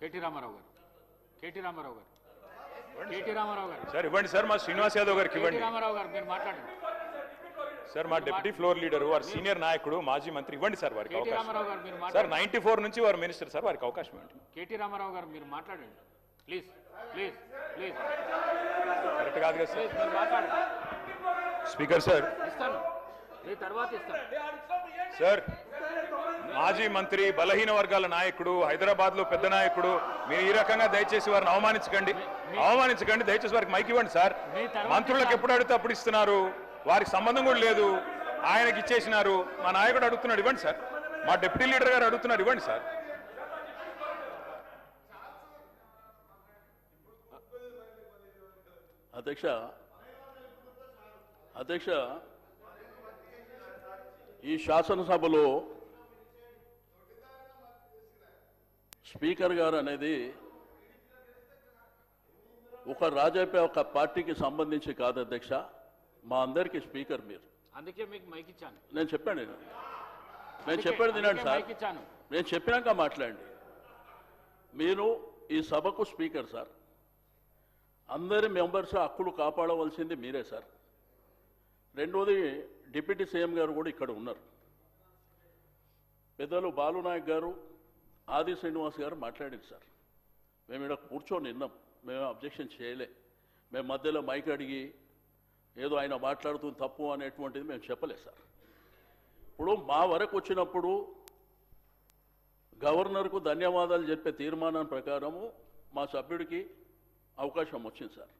KT Ramarao గారు KT Ramarao గారు KT Ramarao గారు సార్ ఇవ్వండి సార్ మా శ్రీనివాస్ యాదవ్ గారికి కేటీ ఇవ్వండి రామారావు గారు మీరు మాట్లాడండి సార్ మా డిప్యూటీ ఫ్లోర్ లీడర్ వారు సీనియర్ నాయకుడు మాజీ మంత్రి ఇవ్వండి సార్ వారికి కేటీ అవకాశం రామారావు గారు మీరు సార్ మాట్లాడండి 94 నుంచి వారు మినిస్టర్ సార్ వారికి అవకాశం ఇవ్వండి కేటీ రామారావు గారు మీరు మాట్లాడండి ప్లీజ్ ప్లీజ్ ప్లీజ్ కరెక్ట్ కాదు కదా సార్ ప్లీజ్ మీరు మాట్లాడండి స్పీకర్ సార్ ఇస్తాను మీ తర్వాత ఇస్తాను సార్ మాజీ మంత్రి బలహీన వర్గాల నాయకుడు హైదరాబాద్ లో పెద్ద నాయకుడు మీరు ఈ రకంగా దయచేసి వారిని అవమానించకండి దయచేసి వారికి మైక్ ఇవ్వండి సార్ మంత్రులకు ఎప్పుడు అడిగితే అప్పుడు ఇస్తున్నారు వారికి సంబంధం కూడా లేదు ఆయనకి ఇచ్చేసినారు మా నాయకుడు అడుగుతున్నాడు ఇవ్వండి సార్ మా డిప్యూటీ లీడర్ గారు అడుగుతున్నారు ఇవ్వండి సార్ అధ్యక్ష ఈ శాసనసభలో స్పీకర్ గారు అనేది ఒక పార్టీకి సంబంధించి కాదు అధ్యక్ష మా అందరికీ స్పీకర్ మీరు అందుకే మీకు మైక్ ఇచ్చాను నేను చెప్పాను నేను చెప్పాను తినండి సార్ మైక్ ఇచ్చాను నేను చెప్పినాక మాట్లాడండి మీరు ఈ సభకు స్పీకర్ సార్ అందరి మెంబర్స్ హక్కులు కాపాడవలసింది మీరే సార్ రెండోది డిప్యూటీ సీఎం గారు కూడా ఇక్కడ ఉన్నారు పెద్దలు బాలునాయక్ గారు ఆది శ్రీనివాస్ గారు మాట్లాడారు సార్ మేము ఇక్కడ కూర్చొని విన్నాం మేము అబ్జెక్షన్ చేయలే మేము మధ్యలో మైక్ అడిగి ఏదో ఆయన మాట్లాడుతుంది తప్పు అనేటువంటిది మేము చెప్పలేదు సార్ ఇప్పుడు మా వరకు వచ్చినప్పుడు గవర్నర్కు ధన్యవాదాలు చెప్పే తీర్మానం ప్రకారము మా సభ్యుడికి అవకాశం వచ్చింది సార్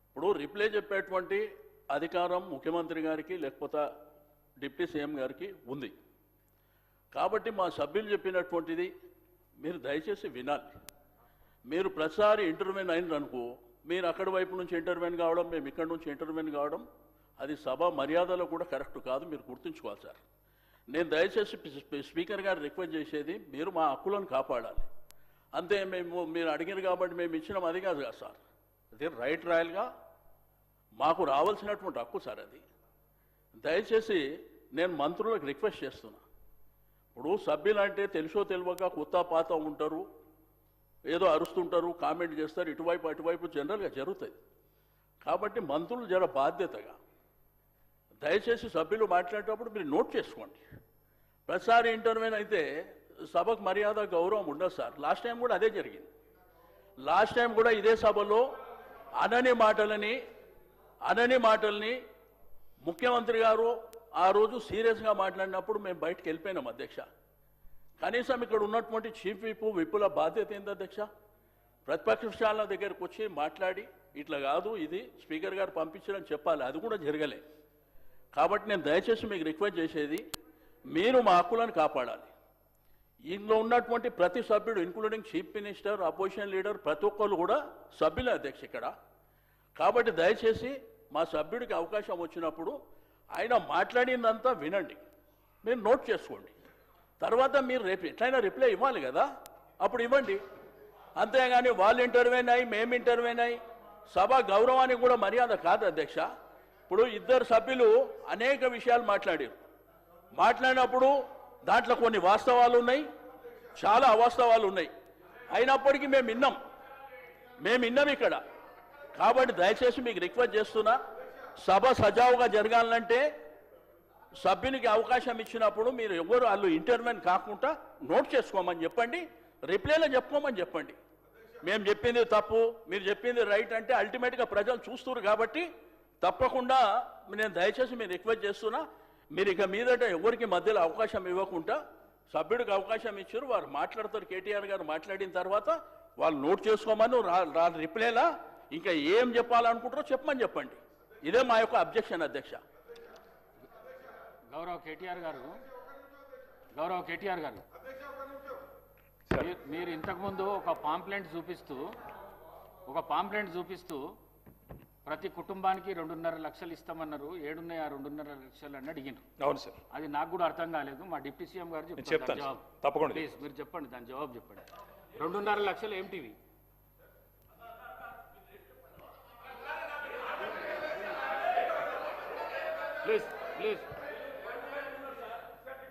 ఇప్పుడు రిప్లై చెప్పేటువంటి అధికారం ముఖ్యమంత్రి గారికి లేకపోతే డిప్యూటీ సీఎం గారికి ఉంది కాబట్టి మా సభ్యులు చెప్పినటువంటిది మీరు దయచేసి వినాలి మీరు ప్రతిసారి ఇంటర్వ్యూన్ అయినరనుకో మీరు అక్కడి వైపు నుంచి ఇంటర్వ్యూన్ కావడం మేము ఇక్కడి నుంచి ఇంటర్వ్యూన్ కావడం అది సభ మర్యాదలో కూడా కరెక్ట్ కాదు మీరు గుర్తుంచుకోవాలి సార్ నేను దయచేసి స్పీకర్ గారు రిక్వెస్ట్ చేసేది మీరు మా హక్కులను కాపాడాలి అంతే మీరు అడిగారు కాబట్టి మేము ఇచ్చినాం అది కాదు కదా సార్ అది రైట్ రాయల్గా మాకు రావాల్సినటువంటి హక్కు సార్ అది దయచేసి నేను మంత్రులకు రిక్వెస్ట్ చేస్తున్నా ఇప్పుడు సభ్యులంటే తెలుసో తెలియక కొత్త పాత ఉంటారు ఏదో అరుస్తుంటారు కామెంట్ చేస్తారు ఇటువైపు అటువైపు జనరల్గా జరుగుతుంది కాబట్టి మంత్రులు జర బాధ్యతగా దయచేసి సభ్యులు మాట్లాడేటప్పుడు మీరు నోట్ చేసుకోండి ప్రతిసారి ఇంటర్వ్యూన్ అయితే సభకు మర్యాద గౌరవం ఉండదు సార్ లాస్ట్ టైం కూడా అదే జరిగింది లాస్ట్ టైం కూడా ఇదే సభలో అనని మాటల్ని ముఖ్యమంత్రి గారు ఆ రోజు సీరియస్గా మాట్లాడినప్పుడు మేము బయటకు వెళ్ళిపోయినాం అధ్యక్ష కనీసం ఇక్కడ ఉన్నటువంటి చీఫ్ విప్పుల బాధ్యత ఏంది అధ్యక్ష ప్రతిపక్షాల దగ్గరకు వచ్చి మాట్లాడి ఇట్లా కాదు ఇది స్పీకర్ గారు పంపించడం చెప్పాలి అది కూడా జరగలే కాబట్టి నేను దయచేసి మీకు రిక్వెస్ట్ చేసేది మీరు మా హక్కులను కాపాడాలి ఇందులో ఉన్నటువంటి ప్రతి సభ్యుడు including chief minister opposition leader ప్రతి ఒక్కరు కూడా సభ్యులే అధ్యక్ష ఇక్కడ కాబట్టి దయచేసి మా సభ్యుడికి అవకాశం వచ్చినప్పుడు ఆయన మాట్లాడిందంతా వినండి మీరు నోట్ చేసుకోండి తర్వాత మీరు రేపు ఎట్లయినా రిప్లై ఇవ్వాలి కదా అప్పుడు ఇవ్వండి అంతేగాని వాళ్ళు ఇంటర్వ్యూన్ అయ్యి మేము ఇంటర్వ్యూన్ అయ్యి సభ గౌరవానికి కూడా మర్యాద కాదు అధ్యక్ష ఇప్పుడు ఇద్దరు సభ్యులు అనేక విషయాలు మాట్లాడినప్పుడు దాంట్లో కొన్ని వాస్తవాలు ఉన్నాయి చాలా అవాస్తవాలు ఉన్నాయి అయినప్పటికీ మేము విన్నాం ఇక్కడ కాబట్టి దయచేసి మీకు రిక్వెస్ట్ చేస్తున్నా సభ సజావుగా జరగాలంటే సభ్యునికి అవకాశం ఇచ్చినప్పుడు మీరు ఎవరు వాళ్ళు ఇంటర్వ్యూన్ కాకుండా నోట్ చేసుకోమని చెప్పండి రిప్లైలో చెప్పుకోమని చెప్పండి మేము చెప్పింది తప్పు మీరు చెప్పింది రైట్ అంటే అల్టిమేట్గా ప్రజలు చూస్తున్నారు కాబట్టి తప్పకుండా నేను దయచేసి మీరు రిక్వెస్ట్ చేస్తున్నా మీరు ఇక మీదట ఎవరికి మధ్యలో అవకాశం ఇవ్వకుండా సభ్యుడికి అవకాశం ఇచ్చారు వారు మాట్లాడతారు కేటీఆర్ గారు మాట్లాడిన తర్వాత వాళ్ళు నోట్ చేసుకోమని రిప్లైలా ఇంకా ఏం చెప్పాలనుకుంటారో చెప్పమని చెప్పండి ఇదే మా యొక్క అబ్జెక్షన్ అధ్యక్ష గౌరవ కేటీఆర్ గారు మీరు ఇంతకుముందు ఒక పాంప్లెంట్ చూపిస్తూ ప్రతి కుటుంబానికి 2.5 లక్షలు ఇస్తామన్నారు 7 ఆ 2.5 లక్షలు అని అడిగినారు అవును సార్ అది నాకు కూడా అర్థం కాలేదు మా డిప్యూటీ సీఎం గారు చెప్తారు జవాబు తప్పకుండా ప్లీజ్ మీరు చెప్పండి దాని జవాబు చెప్పండి 2.5 లక్షలు ఏంటివి ప్లీజ్